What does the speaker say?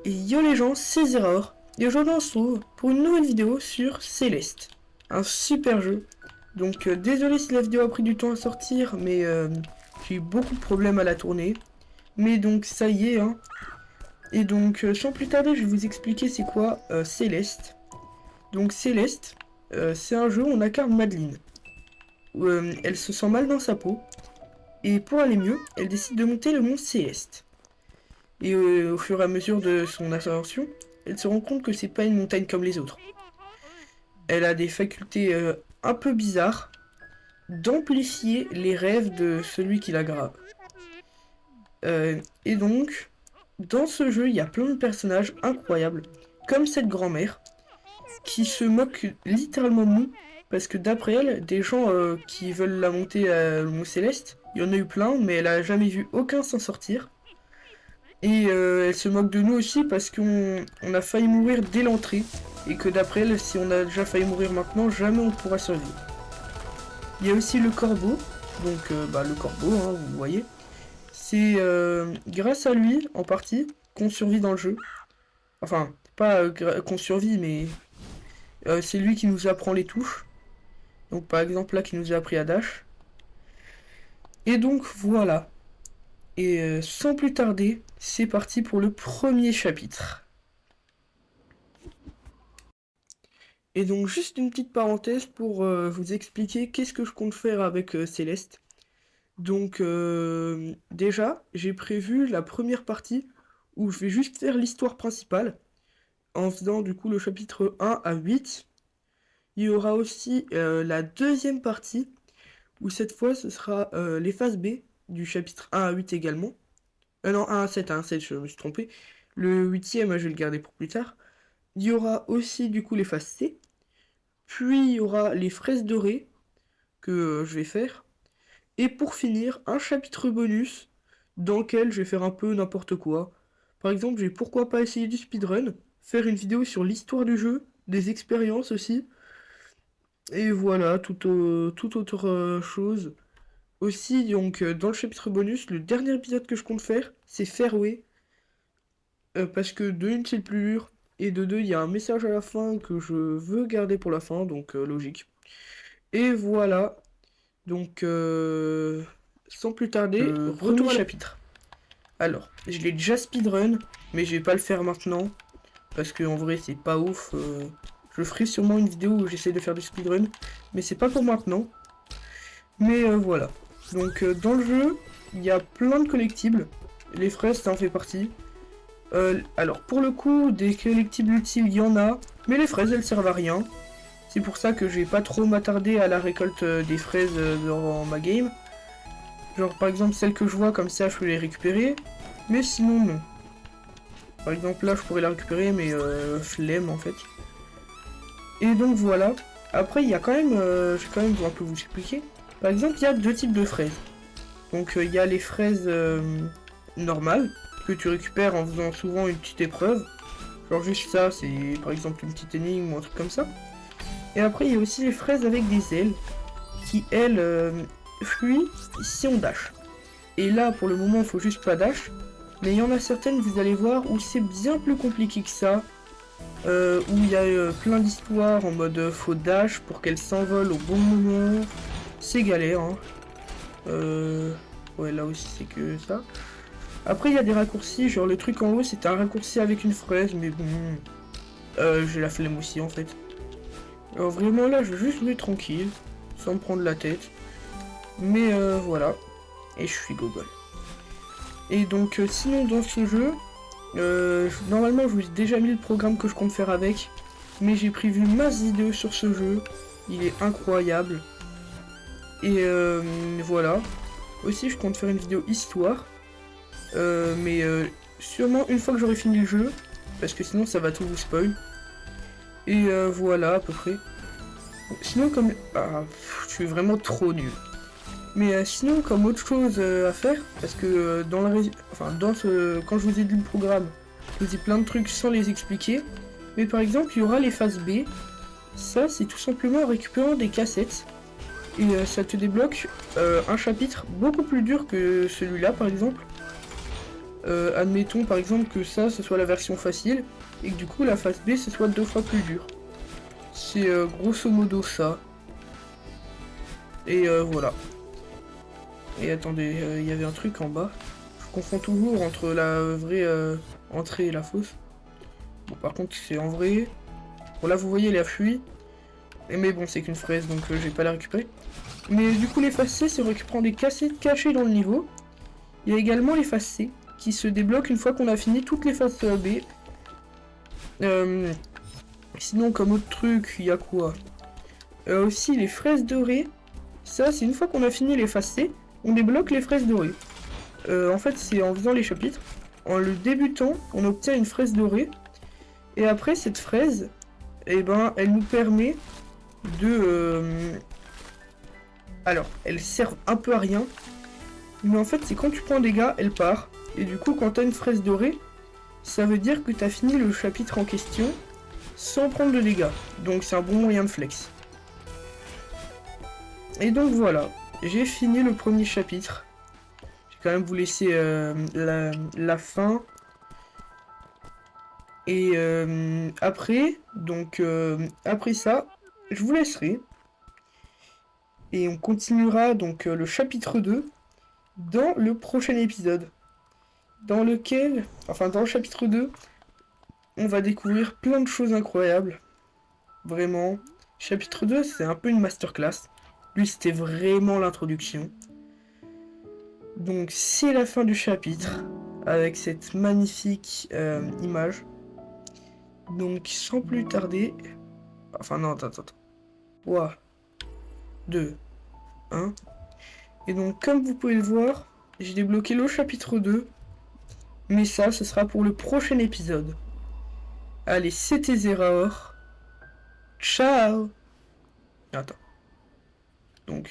Et yo les gens, c'est Zeror, et aujourd'hui on se retrouve pour une nouvelle vidéo sur Céleste, un super jeu. Donc désolé si la vidéo a pris du temps à sortir, mais j'ai eu beaucoup de problèmes à la tourner. Mais donc ça y est, hein. Et donc sans plus tarder, je vais vous expliquer c'est quoi Céleste. Donc Céleste, c'est un jeu où on incarne Madeline. Où, elle se sent mal dans sa peau, et pour aller mieux, elle décide de monter le mont Céleste. Et au fur et à mesure de son ascension, elle se rend compte que c'est pas une montagne comme les autres. Elle a des facultés un peu bizarres d'amplifier les rêves de celui qui la grave. Et donc, dans ce jeu, il y a plein de personnages incroyables, comme cette grand-mère, qui se moque littéralement de nous, parce que d'après elle, des gens qui veulent la monter à le Mont Céleste, il y en a eu plein, mais elle a jamais vu aucun s'en sortir. Et elle se moque de nous aussi parce qu'on a failli mourir dès l'entrée. Et que d'après elle, si on a déjà failli mourir maintenant, jamais on pourra survivre. Il y a aussi le corbeau. Donc le corbeau, hein, vous voyez. C'est grâce à lui, en partie, qu'on survit dans le jeu. Enfin, pas qu'on survit, mais c'est lui qui nous apprend les touches. Donc par exemple là, qui nous a appris à dash. Et donc voilà. Et sans plus tarder, c'est parti pour le premier chapitre. Et donc juste une petite parenthèse pour vous expliquer qu'est-ce que je compte faire avec Céleste. Donc déjà, j'ai prévu la première partie où je vais juste faire l'histoire principale, en faisant du coup le chapitre 1 à 8. Il y aura aussi la deuxième partie, où cette fois ce sera les phases B, du chapitre 1 à 8 également. Non, 1 à 7, je me suis trompé. Le 8ème, je vais le garder pour plus tard. Il y aura aussi du coup les phases C. Puis il y aura les fraises dorées que je vais faire. Et pour finir, un chapitre bonus dans lequel je vais faire un peu n'importe quoi. Par exemple, j'ai pourquoi pas essayer du speedrun, faire une vidéo sur l'histoire du jeu, des expériences aussi. Et voilà, toute autre chose. Aussi, donc, dans le chapitre bonus, le dernier épisode que je compte faire, c'est Fairway. Parce que de une, c'est le plus dur. Et de deux, il y a un message à la fin que je veux garder pour la fin, donc logique. Et voilà. Donc, sans plus tarder, retour au chapitre. Alors, je l'ai déjà speedrun, mais je vais pas le faire maintenant. Parce que en vrai, c'est pas ouf. Je ferai sûrement une vidéo où j'essaie de faire du speedrun. Mais c'est pas pour maintenant. Mais voilà. Donc, dans le jeu, il y a plein de collectibles. Les fraises, ça en fait partie. Alors, pour le coup, des collectibles utiles, il y en a. Mais les fraises, elles servent à rien. C'est pour ça que je vais pas trop m'attarder à la récolte des fraises dans ma game. Genre par exemple celles que je vois comme ça je peux les récupérer. Mais sinon non. Par exemple là je pourrais la récupérer mais flemme en fait. Et donc voilà. Après il y a quand même, je vais quand même un peu vous expliquer. Par exemple il y a deux types de fraises. Donc il y a les fraises normales que tu récupères en faisant souvent une petite épreuve. Genre juste ça, c'est par exemple une petite énigme ou un truc comme ça. Et après, il y a aussi les fraises avec des ailes, qui, elles, fluient si on dash. Et là, pour le moment, il faut juste pas dash. Mais il y en a certaines, vous allez voir, où c'est bien plus compliqué que ça. Où il y a plein d'histoires en mode faut dash pour qu'elles s'envolent au bon moment. C'est galère, hein. Ouais, là aussi, c'est que ça. Après, il y a des raccourcis, genre le truc en haut, c'est un raccourci avec une fraise, mais bon... j'ai la flemme aussi, en fait. Alors vraiment là, je vais juste me tranquille, sans me prendre la tête. Mais voilà. Et je suis gogol. Et donc sinon dans ce jeu, normalement je vous ai déjà mis le programme que je compte faire avec. Mais j'ai prévu masse vidéos sur ce jeu. Il est incroyable. Et voilà. Aussi je compte faire une vidéo histoire. Mais sûrement une fois que j'aurai fini le jeu. Parce que sinon ça va tout vous spoil. Et voilà à peu près. Sinon comme... Ah, je suis vraiment trop nul. Mais sinon comme autre chose à faire, parce que dans la quand je vous ai dit le programme, je vous ai plein de trucs sans les expliquer. Mais par exemple il y aura les phases B. Ça c'est tout simplement en récupérant des cassettes. Et ça te débloque un chapitre beaucoup plus dur que celui-là par exemple. Admettons par exemple que ça, ce soit la version facile, et que du coup la phase B, ce soit 2 fois plus dur. C'est grosso modo ça. Et voilà. Et attendez, il y avait un truc en bas. Je confonds toujours entre la vraie entrée et la fausse. Bon, par contre, c'est en vrai. Bon, là, vous voyez, elle a fui. Mais bon, c'est qu'une fraise, donc je vais pas la récupérer. Mais du coup, les phases C se récupérant des cassettes cachées dans le niveau. Il y a également les phases C, qui se débloquent une fois qu'on a fini toutes les phases B. Sinon, comme autre truc, il y a quoi? Aussi, les fraises dorées. Ça, c'est une fois qu'on a fini les phases C, on débloque les fraises dorées. En fait, c'est en faisant les chapitres. En le débutant, on obtient une fraise dorée. Et après, cette fraise, eh ben, elle nous permet de... Alors, elle sert un peu à rien. Mais en fait, c'est quand tu prends des dégâts, elle part. Et du coup, quand t'as une fraise dorée, ça veut dire que t'as fini le chapitre en question sans prendre de dégâts. Donc c'est un bon moyen de flex. Et donc voilà, j'ai fini le premier chapitre. Je vais quand même vous laisser la fin. Et après, donc après ça, je vous laisserai. Et on continuera donc le chapitre 2 dans le prochain épisode. Dans lequel, enfin dans le chapitre 2, on va découvrir plein de choses incroyables. Vraiment. Chapitre 2, c'est un peu une masterclass. Lui, c'était vraiment l'introduction. Donc, c'est la fin du chapitre. Avec cette magnifique image. Donc, sans plus tarder... Enfin, non, attends. 3, 2, 1. Et donc, comme vous pouvez le voir, j'ai débloqué le chapitre 2. Mais ça, ce sera pour le prochain épisode. Allez, c'était Zeraor. Ciao. Attends. Donc...